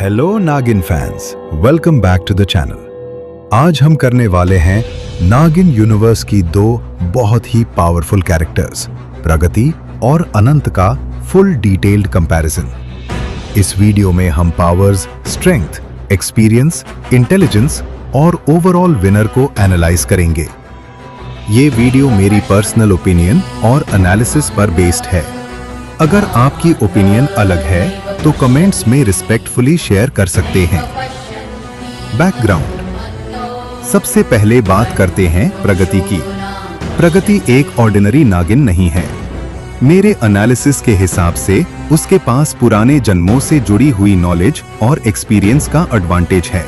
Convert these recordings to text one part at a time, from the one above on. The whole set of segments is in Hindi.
Hello Naagin fans, welcome back to the channel. आज हम करने वाले हैं नागिन यूनिवर्स की दो बहुत ही पावरफुल कैरेक्टर्स प्रगति और अनंत का फुल डिटेल्ड कंपैरिजन। इस वीडियो में हम पावर्स, स्ट्रेंथ, एक्सपीरियंस, इंटेलिजेंस और ओवरऑल विनर को एनालाइज करेंगे। ये वीडियो मेरी पर्सनल ओपिनियन और एनालिसिस पर बेस्ड है। अगर आपकी ओपिनियन अलग है तो कमेंट्स में रिस्पेक्टफुली शेयर कर सकते हैं। बैकग्राउंड। सबसे पहले बात करते हैं प्रगति की। प्रगति एक ऑर्डिनरी नागिन नहीं है। मेरे एनालिसिस के हिसाब से उसके पास पुराने जन्मों से जुड़ी हुई नॉलेज और एक्सपीरियंस का एडवांटेज है।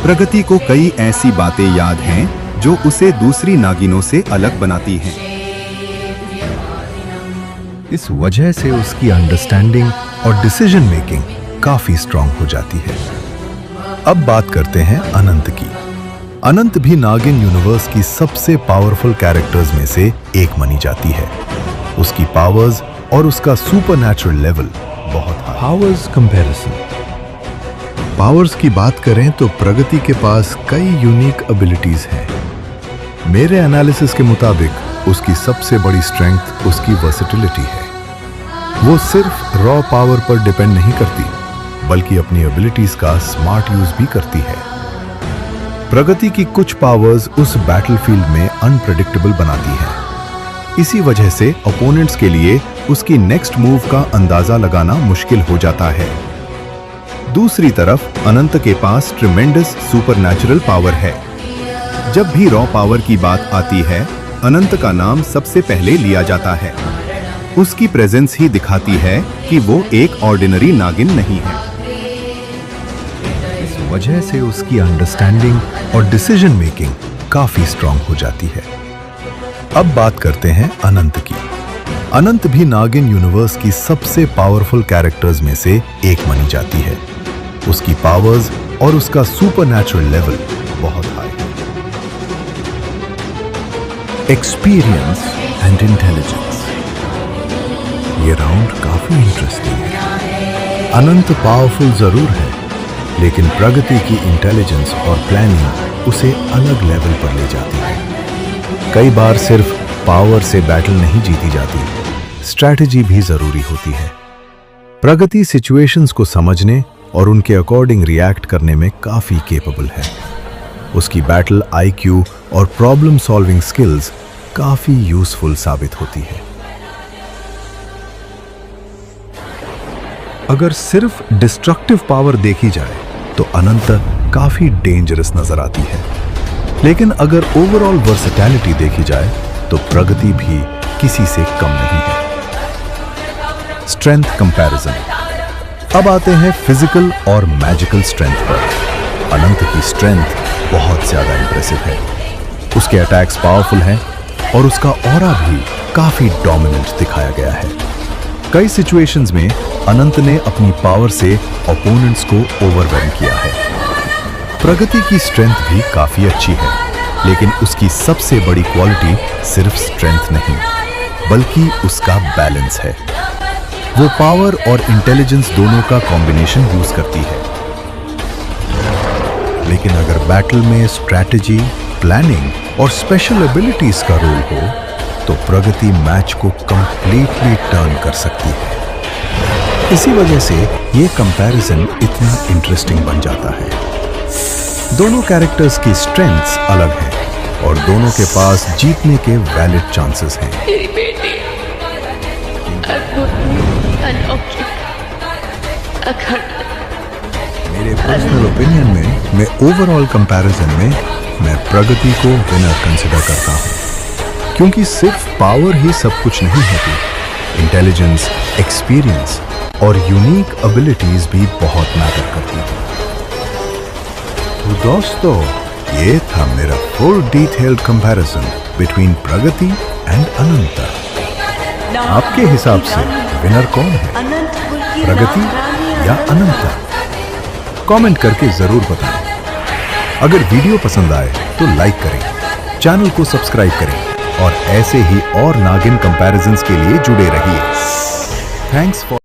प्रगति को कई ऐसी बातें याद हैं जो उसे दूसरी नागिनों से अलग बनाती हैं। इस वजह से उसकी अंडरस्टैंडिंग और डिसीजन मेकिंग काफी स्ट्रांग हो जाती है। अब बात करते हैं अनंत की। अनंत भी नागिन यूनिवर्स की सबसे पावरफुल कैरेक्टर्स में से एक मानी जाती है। उसकी पावर्स और उसका सुपरनैचुरल लेवल बहुत हाई। Powers comparison. पावर्स की बात करें तो प्रगति के पास कई यूनिक एबिलिटीज हैं। मेरे एनालिसिस के मुताबिक उसकी सबसे बड़ी स्ट्रेंथ उसकी वर्सेटिलिटी है। वो सिर्फ रॉ पावर पर डिपेंड नहीं करती, बल्कि अपनी एबिलिटीज का स्मार्ट यूज भी करती है। प्रगति की कुछ पावर्स उस बैटलफील्ड में अनप्रेडिक्टेबल बनाती हैं। इसी वजह से ओपोनेंट्स के लिए उसकी नेक्स्ट मूव का अंदाजा लगाना मुश्किल हो जाता है। दूसरी तरफ अनंत के पास ट्रिमेंडस सुपरनैचुरल पावर है। जब भी रॉ पावर की बात आती है, अनंत का नाम सबसे पहले लिया जाता है। उसकी प्रेजेंस ही दिखाती है कि वो एक ऑर्डिनरी नागिन नहीं है। इस वजह से उसकी अंडरस्टैंडिंग और डिसीजन मेकिंग काफी स्ट्रांग हो जाती है। अब बात करते हैं अनंत की। अनंत भी नागिन यूनिवर्स की सबसे पावरफुल कैरेक्टर्स में से एक मानी जाती है। उसकी पावर्स और उसका सुपरनैचुरल लेवल बहुत हाई है। Experience and intelligence. ये राउंड काफी इंटरेस्टिंग है। अनंत पावरफुल जरूर है, लेकिन प्रगति की इंटेलिजेंस और प्लानिंग उसे अलग लेवल पर ले जाती है। कई बार सिर्फ पावर से बैटल नहीं जीती जाती, स्ट्रैटेजी भी जरूरी होती है। प्रगति सिचुएशंस को समझने और उनके अकॉर्डिंग रिएक्ट करने में काफी केपेबल है। उसकी बैटल आईक्यू और प्रॉब्लम सॉल्विंग स्किल्स काफी यूजफुल साबित होती है। अगर सिर्फ डिस्ट्रक्टिव पावर देखी जाए तो अनंत काफी डेंजरस नजर आती है, लेकिन अगर ओवरऑल वर्सेटैलिटी देखी जाए तो प्रगति भी किसी से कम नहीं है। Strength comparison. अब आते हैं फिजिकल और मैजिकल स्ट्रेंथ पर। अनंत की स्ट्रेंथ बहुत ज्यादा इंप्रेसिव है। उसके अटैक्स पावरफुल हैं और उसका ऑरा भी काफी डोमिनेंट दिखाया गया है। कई सिचुएशंस में अनंत ने अपनी पावर से ओपोनेंट्स को ओवरवेल्म किया है। प्रगति की स्ट्रेंथ भी काफी अच्छी है, लेकिन उसकी सबसे बड़ी क्वालिटी सिर्फ स्ट्रेंथ नहीं, बल्कि उसका बैलेंस है। वो पावर और इंटेलिजेंस दोनों का कॉम्बिनेशन यूज करती है। लेकिन अगर बैटल में स्ट्रैटेजी, प्लानिंग और स्पेशल एबिलिटीज का रोल हो तो प्रगति मैच को कंप्लीटली टर्न कर सकती है। इसी वजह से ये कंपैरिजन इतना इंटरेस्टिंग बन जाता है। दोनों कैरेक्टर्स की स्ट्रेंथ्स अलग हैं और दोनों के पास जीतने के वैलिड चांसेस हैं। मेरी बेटी मेरे पर्सनल ओपिनियन में मैं ओवरऑल कंपैरिजन में मैं प्रगति को विनर कंसिडर करता हूं, क्योंकि सिर्फ पावर ही सब कुछ नहीं होती। इंटेलिजेंस, एक्सपीरियंस और यूनिक एबिलिटीज भी बहुत मैटर करती हैं। तो दोस्तों, ये था मेरा full detailed comparison between Pragati and Anant. आपके हिसाब से विनर कौन है, प्रगति या अनंत? कमेंट करके जरूर बताएं। अगर वीडियो पसंद आए तो लाइक करें, चैनल को सब्सक्राइब करें और ऐसे ही और नागिन कंपैरिजंस के लिए जुड़े रहिए। Thanks for